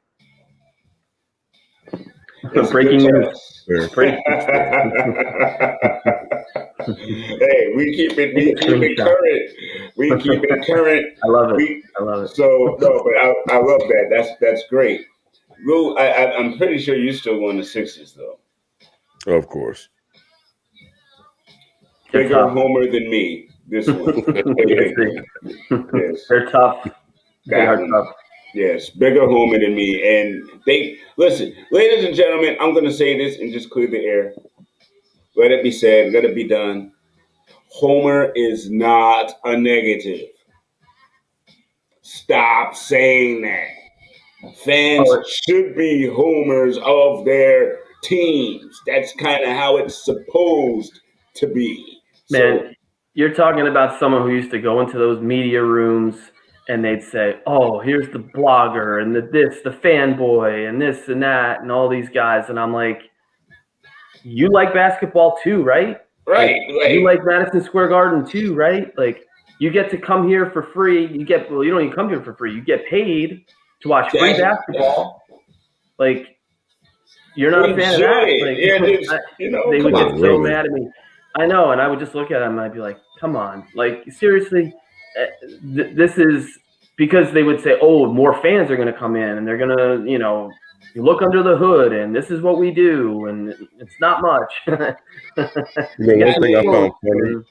Breaking news. Hey, we keep it current. We keep it current. I love it. So no, but I love that. That's great. Lou, I'm pretty sure you still won the Sixers though. Of course. Bigger homer than me. This one. Yes. They're tough. They are tough. Yes, bigger homer than me. And they listen, ladies and gentlemen, I'm gonna say this and just clear the air. Let it be said, let it be done. Homer is not a negative. Stop saying that. Fans should be homers of their teams. That's kind of how it's supposed to be. Man, you're talking about someone who used to go into those media rooms and they'd say, oh, here's the blogger and the fanboy and this and that and all these guys. And I'm like, you like basketball too, right? Right. You like Madison Square Garden too, right? Like you get to come here for free. You don't even come here for free. You get paid to watch free basketball. Like you're not a fan of that. Like, they would get so mad at me. I know, and I would just look at him and I'd be like, come on. Like, seriously, this is because they would say, oh, more fans are going to come in and they're going to, you look under the hood and this is what we do and it's not much. One thing I found funny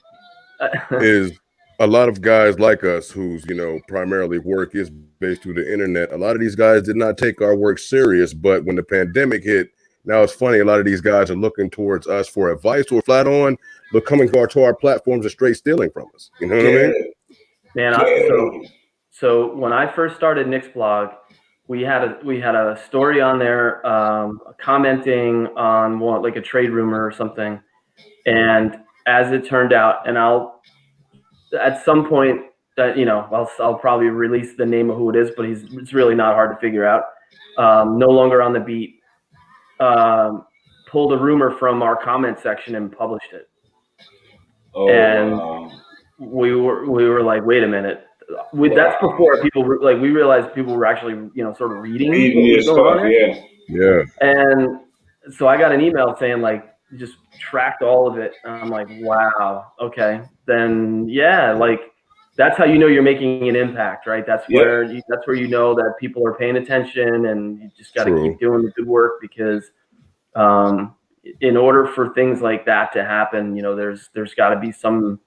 is a lot of guys like us whose, primarily work is based through the internet. A lot of these guys did not take our work serious, but when the pandemic hit, now it's funny, a lot of these guys are looking towards us for advice or flat on, but coming to our platforms and straight stealing from us. You know what I mean? Man, so when I first started TheKnicksBlog, we had a story on there commenting on like a trade rumor or something, and as it turned out, and I'll at some point that I'll probably release the name of who it is, but it's really not hard to figure out. No longer on the beat. Pulled a rumor from our comment section and published it. Oh, and wow. we were like, wait a minute. That's before people we realized people were actually sort of reading what was going on. Yeah. And so I got an email saying like just tracked all of it. And I'm like, wow, okay, then yeah, like that's how you know you're making an impact, right? That's where you know that people are paying attention, and you just got to keep doing the good work, because in order for things like that to happen, there's got to be some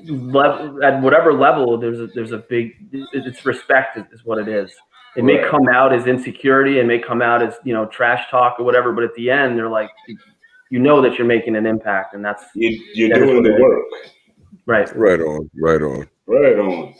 level, at whatever level, there's a big, it's respect is what it is. It may come out as insecurity, and may come out as trash talk or whatever, but at the end they're like, that you're making an impact, and that's you're doing the work. Right on.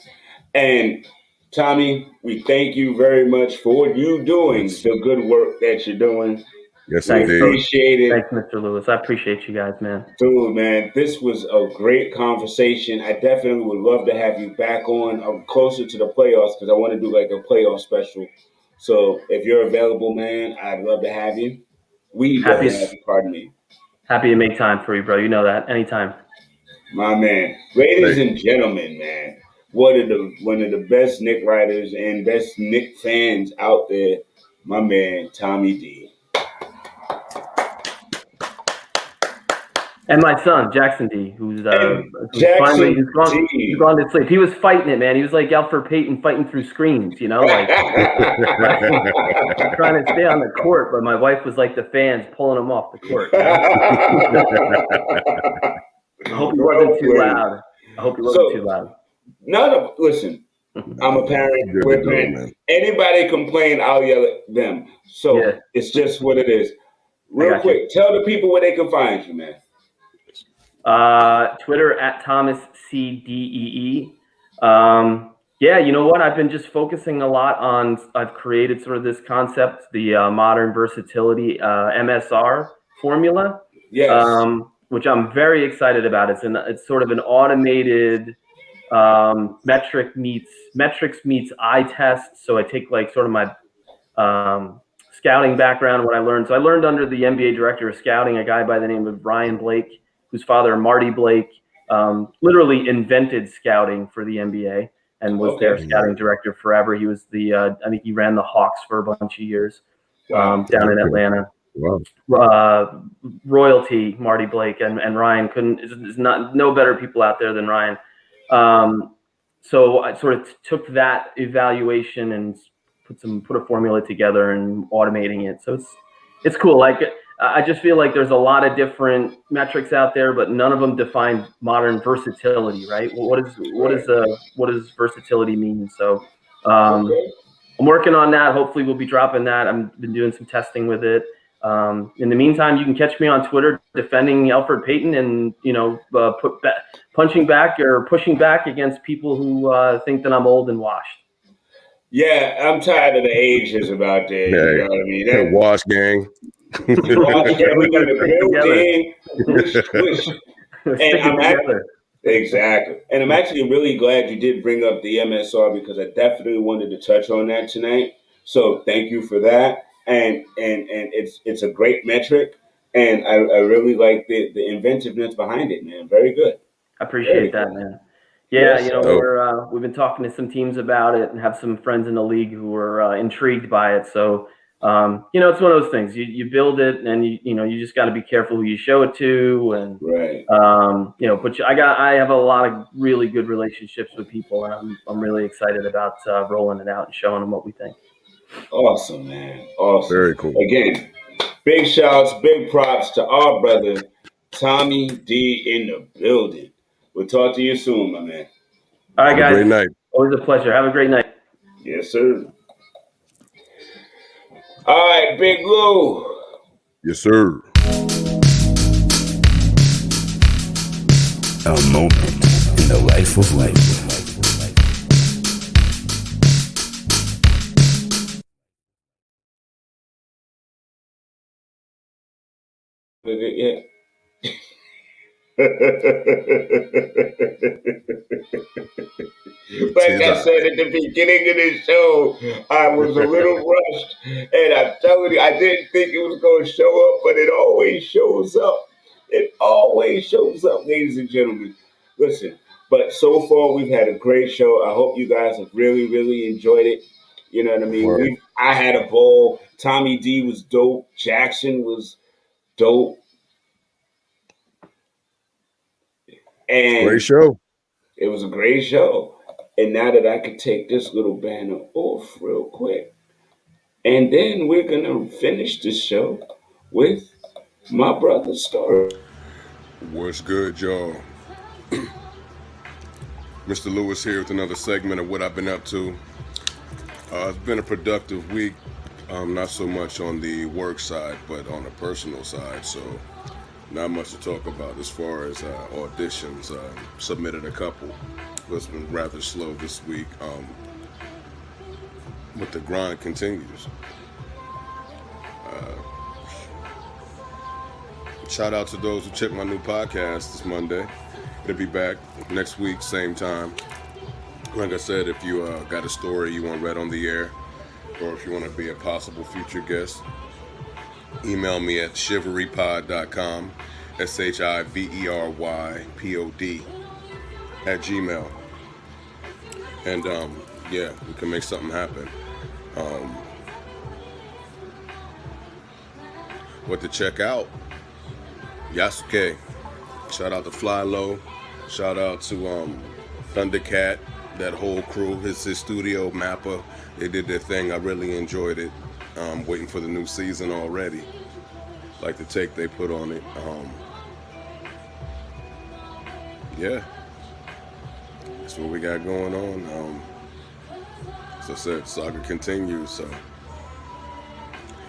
And Tommy, we thank you very much for you doing the good work that you're doing. Yes, I appreciate it. Thanks, Mr. Lewis. I appreciate you guys, man. Dude, man, this was a great conversation. I definitely would love to have you back on closer to the playoffs, because I want to do like a playoff special. So if you're available, man, I'd love to have you. Pardon me. Happy to make time for you, bro. You know that. Anytime. My man. Ladies and gentlemen, man, one of the best Knick writers and best Knick fans out there, my man, Tommy D. And my son, Jackson D, who's finally gone to sleep. He was fighting it, man. He was like Alfred Payton fighting through screens, like trying to stay on the court, but my wife was like the fans pulling him off the court. I hope he wasn't too loud. No, listen. I'm a parent. We're parents. Anybody complain, I'll yell at them. So it's just what it is. Real quick, tell the people where they can find you, man. Twitter at Thomas CDEE. Yeah, you know what? I've been just focusing a lot on. I've created sort of this concept, the modern versatility MSR formula. Yes. Which I'm very excited about. It's sort of an automated metrics meets eye test. So I take like sort of my scouting background, what I learned. So I learned under the NBA director of scouting, a guy by the name of Brian Blake, whose father, Marty Blake, literally invented scouting for the NBA and was their scouting director forever. He was I think he ran the Hawks for a bunch of years down in Atlanta. Wow. Royalty, Marty Blake, and Ryan is not no better people out there than Ryan. So I sort of took that evaluation and put a formula together and automating it. So it's cool. Like I just feel like there's a lot of different metrics out there, but none of them define modern versatility, right? What does versatility mean? So I'm working on that. Hopefully we'll be dropping that. I've been doing some testing with it. In the meantime, you can catch me on Twitter defending Alfred Payton and punching back or pushing back against people who think that I'm old and washed. Yeah, I'm tired of the ages about there. You know what I mean? That wash gang. We got the building. Exactly. And I'm actually really glad you did bring up the MSR, because I definitely wanted to touch on that tonight. So thank you for that. And it's a great metric, and I really like the inventiveness behind it, man. Very good. I appreciate that, man. Yeah, we've been talking to some teams about it and have some friends in the league who are intrigued by it. So it's one of those things. You build it, and you just got to be careful who you show it to, and but I have a lot of really good relationships with people, and I'm really excited about rolling it out and showing them what we think. Awesome, man. Awesome. Very cool. Again, big shouts, big props to our brother Tommy D in the building. We'll talk to you soon, my man. All right, guys. Have a great night. Always a pleasure. Have a great night. Yes, sir. All right, Big Lou. Yes, sir. A moment in the life of life. Yeah. Like I said at the beginning of the show, I was a little rushed, and I'm telling you, I didn't think it was going to show up, but it always shows up. It always shows up, ladies and gentlemen. Listen, but so far we've had a great show. I hope you guys have really, really enjoyed it. You know what I mean? I had a ball. Tommy D was dope. Jackson was dope. And great show. It was a great show. And now that I could take this little banner off real quick, and then we're going to finish the show with my brother's story. What's good, y'all? Mr. Lewis here with another segment of what I've been up to. It's been a productive week, not so much on the work side, but on the personal side. So not much to talk about as far as auditions. Submitted a couple. It's been rather slow this week, but the grind continues. Shout out to those who checked my new podcast this Monday. It'll be back next week, same time. Like I said, if you got a story you want read on the air, or if you want to be a possible future guest, email me at shiverypod.com, SHIVERYPOD @gmail. And yeah, we can make something happen. What to check out? Yasuke. Shout out to Fly Low. Shout out to Thundercat, that whole crew, his studio Mappa. They did their thing. I really enjoyed it. Waiting for the new season already. Like the take they put on it. Yeah. That's what we got going on. As I said, saga continues. So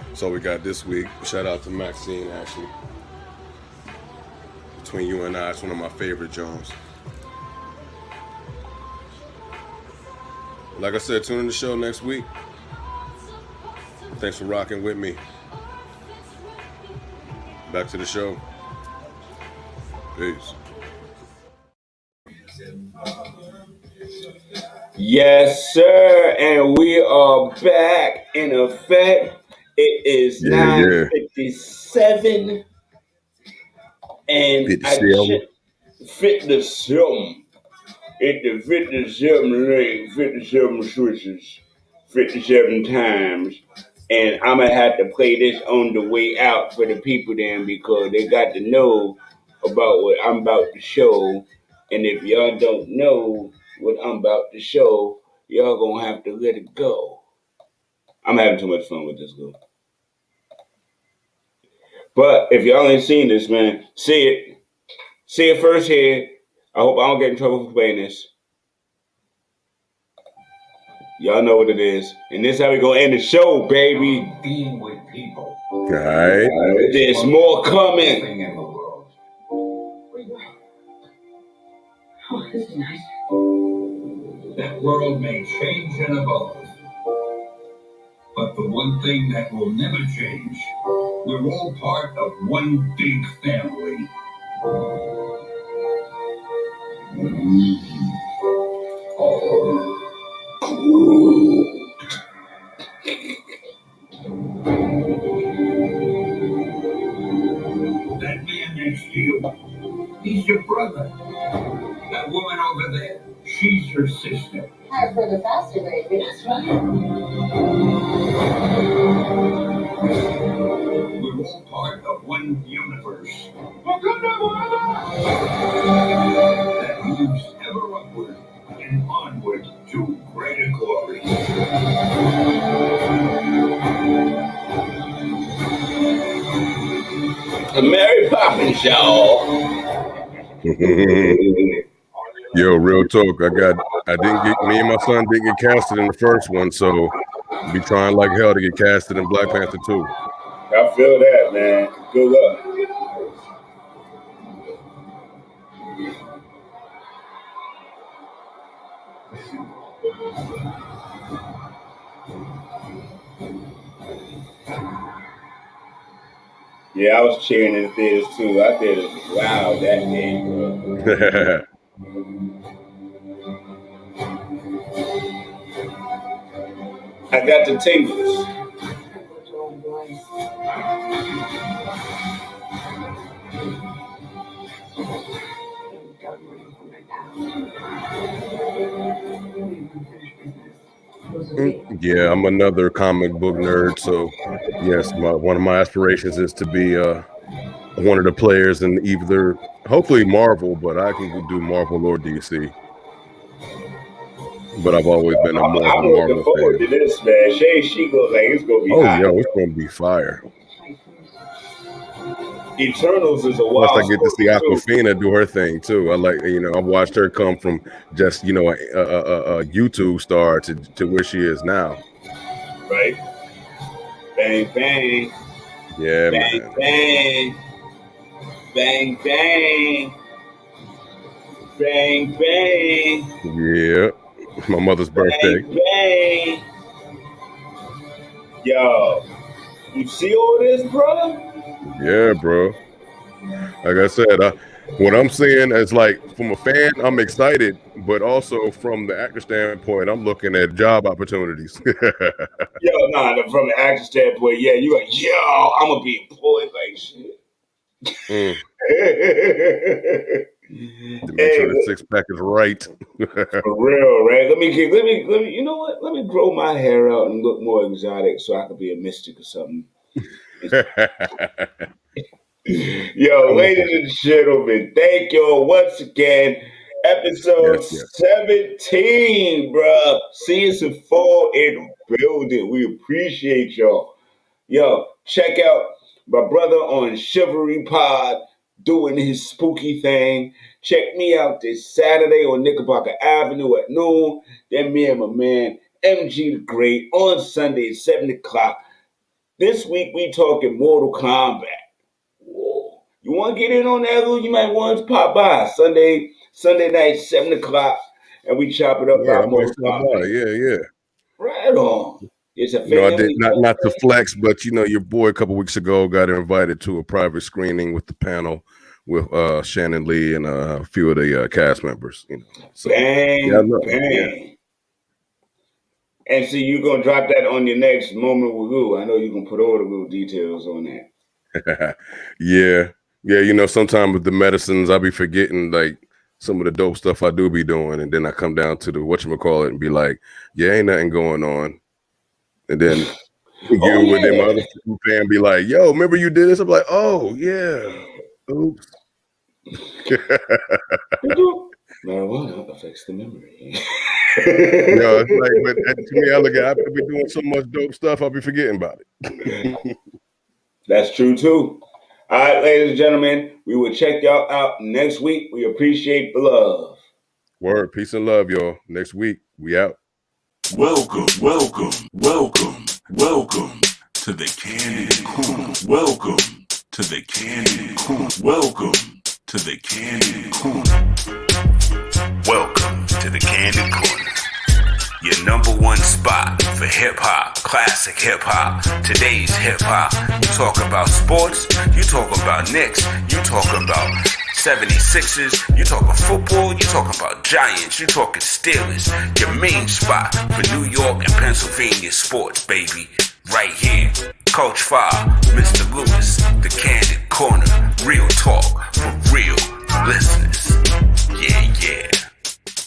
that's all we got this week. Shout out to Maxine, actually. Between you and I, it's one of my favorite Jones. Like I said, tune in the show next week. Thanks for rocking with me. Back to the show. Peace. Yes, sir. And we are back in effect. It is 9:57. And I just fit the film. It the 57 rings, 57 switches, 57 times. And I'm going to have to play this on the way out for the people then because they got to know about what I'm about to show. And if y'all don't know what I'm about to show, y'all going to have to let it go. I'm having too much fun with this girl. But if y'all ain't seen this, man, see it. See it first here. I hope I don't get in trouble for playing this. Y'all know what it is. And this is how we gonna end the show, baby. Being with people. All right. There's more coming. In the world. Oh, this is nice. That world may change and evolve. But the one thing that will never change, we're all part of one big family. That man next to you, he's your brother. That woman over there, she's your sister. Hard for the faster, baby. That's right. We're all part of one universe. That moves ever upward and onward to greater glory. A Mary Poppins, y'all. Yo, real talk. Me and my son didn't get casted in the first one, so be trying like hell to get casted in Black Panther 2. I feel that, man. Good luck. Yeah, I was cheering in the theaters too. Our theaters was loud that day, bro. I got the tingles. Yeah, I'm another comic book nerd, so yes, one of my aspirations is to be one of the players in either, hopefully Marvel, but I can do Marvel or DC. But I've always been more of a I'm looking Marvel forward to fan. this, man. She goes like it's gonna be Oh, hot. yo, it's gonna be fire. Eternals is a Plus, I wild get to see story too, Aquafina do her thing too. I like, I watched her come from just, a YouTube star to where she is now. right? Bang bang, Yeah, bang man. bang, bang bang, bang bang, Yeah, my mother's birthday. bang bang. Yo, you see all this, bro? Yeah, bro. Like I said, what I'm seeing is like from a fan, I'm excited, but also from the actor standpoint, I'm looking at job opportunities. Yo, nah, from the actor standpoint, yeah, you like, yo, I'm gonna be employed like shit. To make Hey, sure the six pack is right. for real, right? Let me, you know what? Let me grow my hair out and look more exotic so I could be a mystic or something. Yo, I'm looking. ladies and gentlemen, thank y'all once again. Yes, Episode yes. 17, bruh. Season 4 in building. We appreciate y'all. Yo, check out my brother on Chivalry Pod doing his spooky thing. Check me out this Saturday on Knickerbocker Avenue at noon. Then me and my man MG the Great on Sunday at 7 o'clock. This week we talking Mortal Kombat. Whoa. You want to get in on that, Lou? You might want to pop by Sunday night, 7 o'clock, and we chop it up Yeah, I about might Mortal stop by. Kombat. Yeah, yeah. Right on. It's a I did family not to flex, but your boy a couple weeks ago got invited to a private screening with the panel with Shannon Lee and a few of the cast members. So bang, yeah, I know. bang. Yeah. And so you're going to drop that on your next moment with Lou. I know you're going to put all the little details on that. Yeah. Sometimes with the medicines, I be forgetting like some of the dope stuff I do be doing, and then I come down to the whatchamacallit and be like, yeah, ain't nothing going on. And then you with them other fan be like, yo, remember you did this? I'm like, oh yeah. Oops. Marijuana affects the memory. It's like, but to me, I be doing so much dope stuff, I'll be forgetting about it. That's true too. All right, ladies and gentlemen, we will check y'all out next week. We appreciate the love. Word, peace and love, y'all. Next week, we out. Welcome to the Candid Corner. Welcome to the Candid Corner. Welcome to the Candid Corner. Welcome to the Candid Corner. Your number one spot for hip-hop, classic hip-hop, today's hip-hop. You talk about sports, you talk about Knicks, you talk about 76ers, you talking football, you talking about Giants, you talking Steelers. Your main spot for New York and Pennsylvania sports, baby. Right here. Coach Five, Mr. Lewis, the Candid Corner. Real talk for real listeners. Yeah.